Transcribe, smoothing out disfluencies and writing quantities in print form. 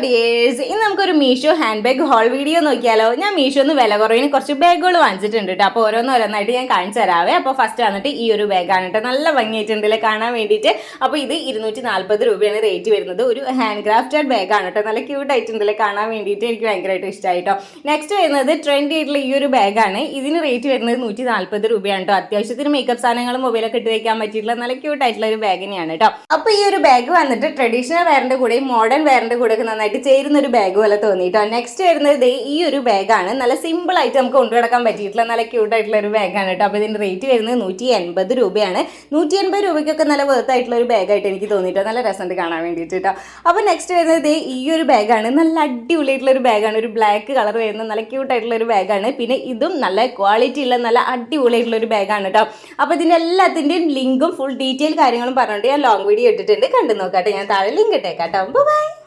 Dears ഇന്ന് നമുക്കൊരു Meesho handbag haul video നോക്കിയാലോ. ഞാൻ മീഷോന്ന് വില കുറവിന് കുറച്ച് ബാഗുകൾ വാങ്ങിച്ചിട്ടുണ്ട് കേട്ടോ. അപ്പോൾ ഓരോന്നോരോന്നായിട്ട് ഞാൻ കാണിച്ചു തരാവേ. അപ്പോൾ ഫസ്റ്റ് വന്നിട്ട് ഈ ഒരു ബാഗാണ് കേട്ടോ. നല്ല ഭംഗിയായിട്ടുണ്ടല്ലേ കാണാൻ വേണ്ടിയിട്ട്. അപ്പോൾ ഇത് 240 രൂപയാണ് റേറ്റ് വരുന്നത്. ഒരു ഹാൻഡ് ക്രാഫ്റ്റഡ് ബാഗാണ് കേട്ടോ. നല്ല ക്യൂട്ട് ആയിട്ടുണ്ടല്ലേ കാണാൻ വേണ്ടിയിട്ട്. എനിക്ക് ഭയങ്കരമായിട്ട് ഇഷ്ടമായി കേട്ടോ. നെക്സ്റ്റ് വരുന്നത് ട്രെൻഡി ആയിട്ടുള്ള ഈ ഒരു ബാഗാണ്. ഇതിന് റേറ്റ് വരുന്നത് 140 രൂപയാണ് കേട്ടോ. അത്യാവശ്യത്തിന് മേക്കപ്പ് സാധനങ്ങളും മൊബൈലൊക്കെ ഇട്ട് വയ്ക്കാൻ പറ്റിയിട്ടുള്ള നല്ല ക്യൂട്ട് ആയിട്ടുള്ള ഒരു ബാഗ് തന്നെയാണ് കേട്ടോ. അപ്പോൾ ഈ ഒരു ബാഗ് വന്നിട്ട് ട്രഡീഷണൽ വെയറിന്റെ കൂടെ മോഡേൺ വെയറിന്റെ കൂടെ നന്നായിട്ട് ചേരുന്ന ഒരു ബാഗ് പോലെ തോന്നിട്ടോ. നെക്സ്റ്റ് വരുന്നത് ഈ ഒരു ബാഗാണ്. നല്ല സിമ്പിൾ ആയിട്ട് നമുക്ക് കൊണ്ടുനടക്കാൻ പറ്റിയിട്ടുള്ള നല്ല ക്യൂട്ട് ആയിട്ടുള്ള ഒരു ബാഗാണ് കേട്ടോ. അപ്പോൾ ഇതിന്റെ റേറ്റ് വരുന്നത് 180 രൂപയാണ്. 180 രൂപയ്ക്കൊക്കെ നല്ല വർത്ത് ആയിട്ടുള്ള ഒരു ബാഗായിട്ട് എനിക്ക് തോന്നിട്ടോ. നല്ല രസമുണ്ട് കാണാൻ വേണ്ടിയിട്ട് കേട്ടോ. അപ്പോൾ നെക്സ്റ്റ് വരുന്നത് ഈ ഒരു ബാഗാണ്. നല്ല അടിപൊളിയായിട്ടുള്ള ഒരു ബാഗാണ്. ഒരു ബ്ലാക്ക് കളർ വരുന്ന നല്ല ക്യൂട്ട് ആയിട്ടുള്ള ഒരു ബാഗാണ്. പിന്നെ ഇതും നല്ല ക്വാളിറ്റി ഉള്ള നല്ല അടിപൊളിയായിട്ടുള്ള ഒരു ബാഗാണ് കേട്ടോ. അപ്പോൾ ഇതിന്റെ എല്ലാത്തിന്റെയും ലിങ്കും ഫുൾ ഡീറ്റെയിൽ കാര്യങ്ങളും പറഞ്ഞിട്ട് ഞാൻ ലോങ് വീഡിയോ ഇട്ടിട്ടുണ്ട്. കണ്ടു നോക്കാട്ടെ. ഞാൻ താഴെ ലിങ്ക് ഇട്ടേക്കാം കേട്ടോ. ബൈ.